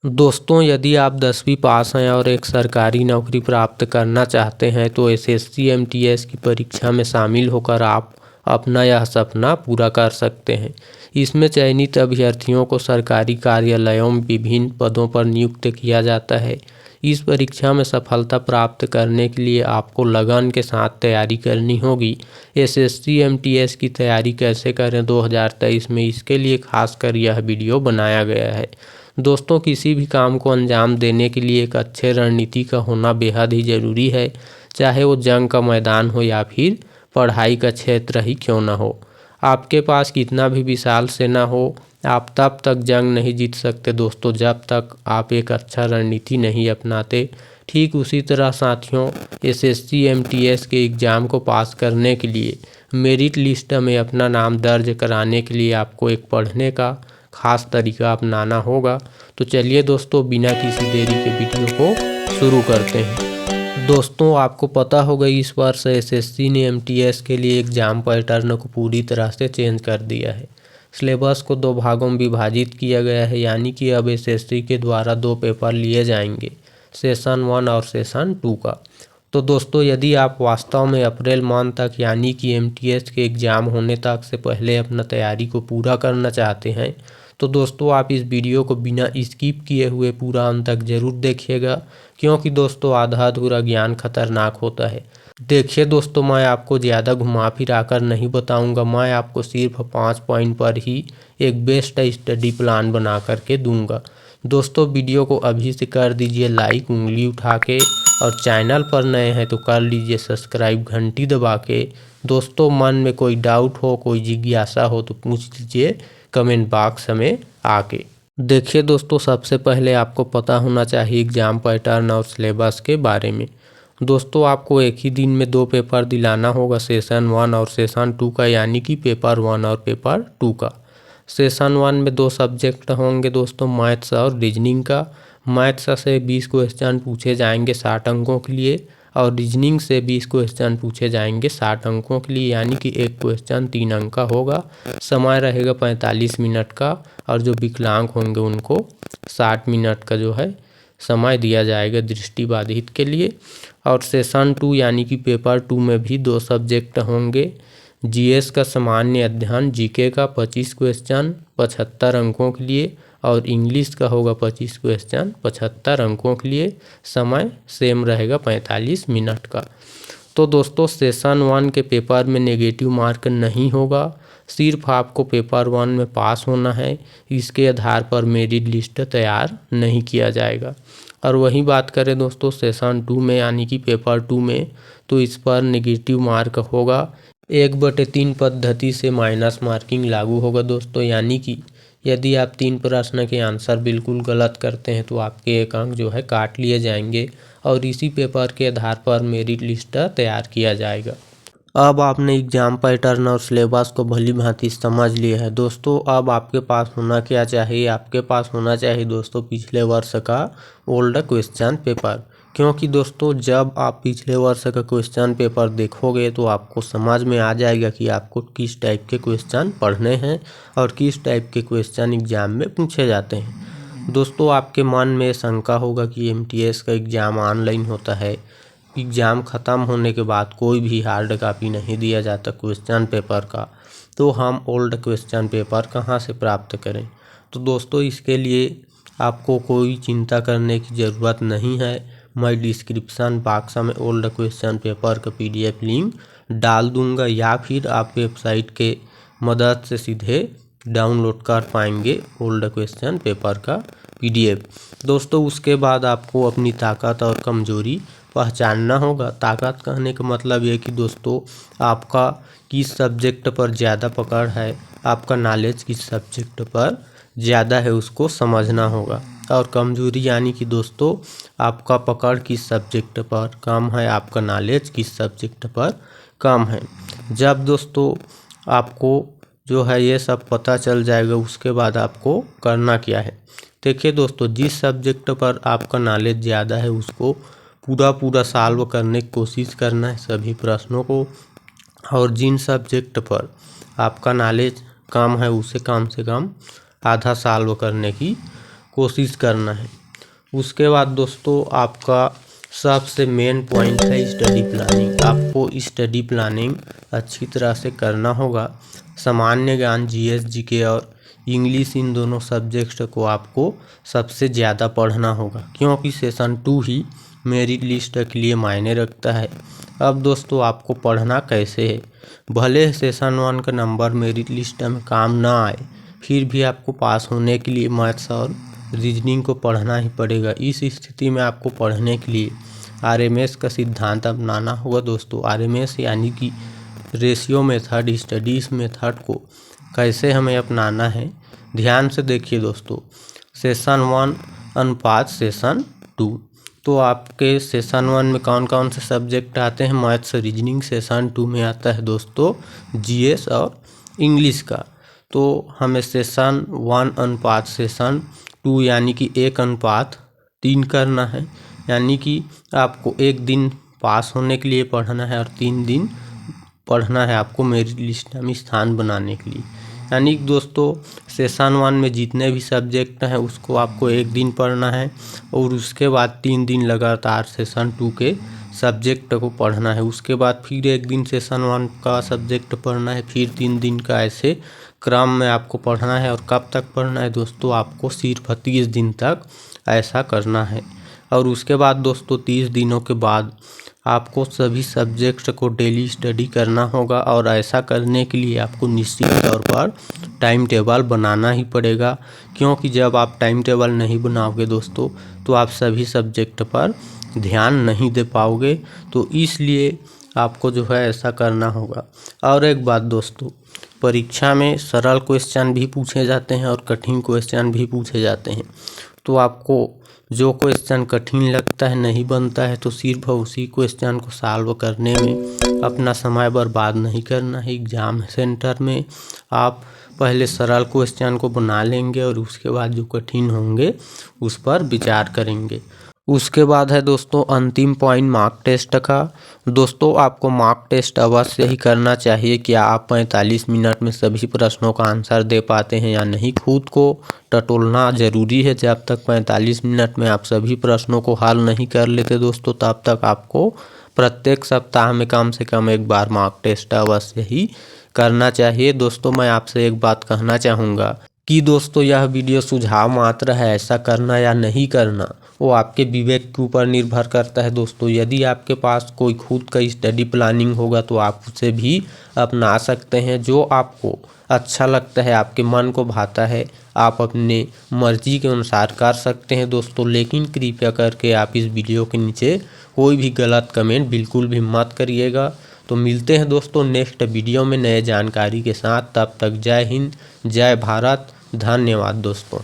दोस्तों, यदि आप 10वीं पास हैं और एक सरकारी नौकरी प्राप्त करना चाहते हैं तो एसएससी एमटीएस की परीक्षा में शामिल होकर आप अपना यह सपना पूरा कर सकते हैं। इसमें चयनित अभ्यर्थियों को सरकारी कार्यालयों में विभिन्न पदों पर नियुक्त किया जाता है। इस परीक्षा में सफलता प्राप्त करने के लिए आपको लगन के साथ तैयारी करनी होगी। एसएससी एमटीएस की तैयारी कैसे करें 2023 में, इसके लिए खासकर यह वीडियो बनाया गया है। दोस्तों, किसी भी काम को अंजाम देने के लिए एक अच्छे रणनीति का होना बेहद ही ज़रूरी है, चाहे वो जंग का मैदान हो या फिर पढ़ाई का क्षेत्र ही क्यों ना हो। आपके पास कितना भी विशाल सेना हो, आप तब तक जंग नहीं जीत सकते दोस्तों जब तक आप एक अच्छा रणनीति नहीं अपनाते। ठीक उसी तरह साथियों, एसएससी एमटीएस के एग्ज़ाम को पास करने के लिए मेरिट लिस्ट में अपना नाम दर्ज कराने के लिए आपको एक पढ़ने का खास तरीका अपनाना होगा। तो चलिए दोस्तों, बिना किसी देरी के वीडियो को शुरू करते हैं। दोस्तों, आपको पता होगा इस वर्ष एसएससी ने एमटीएस के लिए एग्ज़ाम पैटर्न को पूरी तरह से चेंज कर दिया है। सिलेबस को 2 भागों में विभाजित किया गया है, यानी कि अब एसएससी के द्वारा 2 पेपर लिए जाएंगे, सेशन 1 और सेशन 2 का। तो दोस्तों, यदि आप वास्तव में अप्रैल मंथ तक यानी कि एमटीएस के एग्ज़ाम होने तक से पहले अपना तैयारी को पूरा करना चाहते हैं तो दोस्तों आप इस वीडियो को बिना स्किप किए हुए पूरा अंत तक ज़रूर देखिएगा, क्योंकि दोस्तों आधा अधूरा ज्ञान खतरनाक होता है। देखिए दोस्तों, मैं आपको ज़्यादा घुमा फिरा कर नहीं बताऊंगा, मैं आपको सिर्फ 5 पॉइंट पर ही एक बेस्ट स्टडी प्लान बना करके दूंगा। दोस्तों, वीडियो को अभी से कर दीजिए लाइक उंगली उठा के, और चैनल पर नए हैं तो कर लीजिए सब्सक्राइब घंटी दबा के। दोस्तों, मन में कोई डाउट हो, कोई जिज्ञासा हो तो पूछ लीजिए कमेंट बॉक्स में आके। देखिए दोस्तों, सबसे पहले आपको पता होना चाहिए एग्ज़ाम पैटर्न और सिलेबस के बारे में। दोस्तों, आपको एक ही दिन में 2 पेपर दिलाना होगा, सेशन 1 और सेशन 2 का, यानी कि पेपर 1 और पेपर 2 का। सेशन 1 में 2 सब्जेक्ट होंगे दोस्तों, मैथ्स और रीजनिंग का। मैथ्स से 20 क्वेश्चन पूछे जाएंगे 60 अंकों के लिए, और रीजनिंग से 20 क्वेश्चन पूछे जाएंगे 60 अंकों के लिए, यानी कि एक क्वेश्चन 3 अंक का होगा। समय रहेगा 45 मिनट का, और जो विकलांग होंगे उनको 60 मिनट का जो है समय दिया जाएगा दृष्टिबाधित के लिए। और सेशन 2 यानी कि पेपर 2 में भी 2 सब्जेक्ट होंगे। जीएस का सामान्य अध्ययन जीके का 25 क्वेश्चन 75 अंकों के लिए, और इंग्लिश का होगा 25 क्वेश्चन 75 अंकों के लिए। समय सेम रहेगा 45 मिनट का। तो दोस्तों, सेशन 1 के पेपर में नेगेटिव मार्क नहीं होगा, सिर्फ आपको पेपर 1 में पास होना है। इसके आधार पर मेरिट लिस्ट तैयार नहीं किया जाएगा। और वही बात करें दोस्तों सेशन 2 में यानी कि पेपर 2 में, तो इस पर नेगेटिव मार्क होगा। 1/3 पद्धति से माइनस मार्किंग लागू होगा दोस्तों, यानी कि यदि आप 3 प्रश्न के आंसर बिल्कुल गलत करते हैं तो आपके 1 अंक जो है काट लिए जाएंगे, और इसी पेपर के आधार पर मेरिट लिस्ट तैयार किया जाएगा। अब आपने एग्ज़ाम पैटर्न और सिलेबस को भली भांति समझ लिया है दोस्तों। अब आपके पास होना क्या चाहिए, आपके पास होना चाहिए दोस्तों पिछले वर्ष का ओल्ड क्वेश्चन पेपर, क्योंकि दोस्तों जब आप पिछले वर्ष का क्वेश्चन पेपर देखोगे तो आपको समझ में आ जाएगा कि आपको किस टाइप के क्वेश्चन पढ़ने हैं और किस टाइप के क्वेश्चन एग्ज़ाम में पूछे जाते हैं। दोस्तों, आपके मन में शंका होगा कि एमटीएस का एग्ज़ाम ऑनलाइन होता है, एग्ज़ाम ख़त्म होने के बाद कोई भी हार्ड कॉपी नहीं दिया जाता क्वेश्चन पेपर का, तो हम ओल्ड क्वेश्चन पेपर कहाँ से प्राप्त करें। तो दोस्तों, इसके लिए आपको कोई चिंता करने की ज़रूरत नहीं है। मैं डिस्क्रिप्शन बॉक्स में ओल्ड क्वेश्चन पेपर का PDF लिंक डाल दूंगा, या फिर आप वेबसाइट के मदद से सीधे डाउनलोड कर पाएंगे ओल्ड क्वेश्चन पेपर का PDF। दोस्तों, उसके बाद आपको अपनी ताकत और कमज़ोरी पहचानना होगा। ताकत कहने का मतलब ये कि दोस्तों आपका किस सब्जेक्ट पर ज़्यादा पकड़ है, आपका नॉलेज किस सब्जेक्ट पर ज़्यादा है उसको समझना होगा। और कमज़ोरी यानी कि दोस्तों आपका पकड़ किस सब्जेक्ट पर कम है, आपका नॉलेज किस सब्जेक्ट पर कम है। जब दोस्तों आपको जो है ये सब पता चल जाएगा, उसके बाद आपको करना क्या है। देखिए दोस्तों, जिस सब्जेक्ट पर आपका नॉलेज ज़्यादा है उसको पूरा सॉल्व करने की कोशिश करना है सभी प्रश्नों को, और जिन सब्जेक्ट पर आपका नॉलेज कम है उसे कम से कम आधा सॉल्व करने की कोशिश करना है। उसके बाद दोस्तों आपका सबसे मेन पॉइंट है स्टडी प्लानिंग। आपको स्टडी प्लानिंग अच्छी तरह से करना होगा। सामान्य ज्ञान, जीएस, जीके और इंग्लिश, इन दोनों सब्जेक्ट को आपको सबसे ज़्यादा पढ़ना होगा, क्योंकि सेशन 2 ही मेरिट लिस्ट के लिए मायने रखता है। अब दोस्तों आपको पढ़ना कैसे है, भले सेशन 1 का नंबर मेरिट लिस्ट में काम ना आए, फिर भी आपको पास होने के लिए मैथ्स और रीजनिंग को पढ़ना ही पड़ेगा। इस स्थिति में आपको पढ़ने के लिए आरएमएस का सिद्धांत अपनाना होगा दोस्तों। आरएमएस यानी कि रेशियो मेथड, स्टडीज मेथड को कैसे हमें अपनाना है, ध्यान से देखिए दोस्तों। सेशन 1 अनुपात सेशन 2, तो आपके सेशन 1 में कौन कौन से सब्जेक्ट आते हैं, मैथ्स, रीजनिंग। सेशन 2 में आता है दोस्तों जीएस और इंग्लिश का। तो हमें सेशन 1 अनुपात सेशन 2 यानी कि 1:3 करना है, यानी कि आपको 1 दिन पास होने के लिए पढ़ना है और 3 दिन पढ़ना है आपको मेरिट लिस्ट में स्थान बनाने के लिए। यानी दोस्तों सेशन 1 में जितने भी सब्जेक्ट हैं उसको आपको 1 दिन पढ़ना है और उसके बाद 3 दिन लगातार सेशन 2 के सब्जेक्ट को पढ़ना है। उसके बाद फिर 1 दिन सेशन 1 का सब्जेक्ट पढ़ना है, फिर 3 दिन का, ऐसे क्रम में आपको पढ़ना है। और कब तक पढ़ना है दोस्तों, आपको सिर्फ 30 दिन तक ऐसा करना है। और उसके बाद दोस्तों 30 दिनों के बाद आपको सभी सब्जेक्ट को डेली स्टडी करना होगा। और ऐसा करने के लिए आपको निश्चित तौर पर टाइम टेबल बनाना ही पड़ेगा, क्योंकि जब आप टाइम टेबल नहीं बनाओगे दोस्तों तो आप सभी सब्जेक्ट पर ध्यान नहीं दे पाओगे। तो इसलिए आपको जो है ऐसा करना होगा। और एक बात दोस्तों, परीक्षा में सरल क्वेश्चन भी पूछे जाते हैं और कठिन क्वेश्चन भी पूछे जाते हैं। तो आपको जो क्वेश्चन कठिन लगता है, नहीं बनता है, तो सिर्फ उसी क्वेश्चन को सॉल्व करने में अपना समय बर्बाद नहीं करना है। एग्ज़ाम सेंटर में आप पहले सरल क्वेश्चन को बना लेंगे और उसके बाद जो कठिन होंगे उस पर विचार करेंगे। उसके बाद है दोस्तों अंतिम पॉइंट मार्क टेस्ट का। दोस्तों आपको मार्क टेस्ट अवश्य ही करना चाहिए। क्या आप 45 मिनट में सभी प्रश्नों का आंसर दे पाते हैं या नहीं, खुद को टटोलना ज़रूरी है। जब तक 45 मिनट में आप सभी प्रश्नों को हल नहीं कर लेते दोस्तों, तब तक आपको प्रत्येक सप्ताह में कम से कम 1 बार मार्क टेस्ट अवश्य ही करना चाहिए। दोस्तों मैं आपसे एक बात कहना चाहूँगा कि दोस्तों यह वीडियो सुझाव मात्र है, ऐसा करना या नहीं करना वो आपके विवेक के ऊपर निर्भर करता है दोस्तों। यदि आपके पास कोई खुद का स्टडी प्लानिंग होगा तो आप उसे भी अपना सकते हैं। जो आपको अच्छा लगता है, आपके मन को भाता है, आप अपने मर्जी के अनुसार कर सकते हैं दोस्तों। लेकिन कृपया करके आप इस वीडियो के नीचे कोई भी गलत कमेंट बिल्कुल भी मत करिएगा। तो मिलते हैं दोस्तों नेक्स्ट वीडियो में नए जानकारी के साथ। तब तक जय हिंद, जय भारत, धन्यवाद दोस्तों।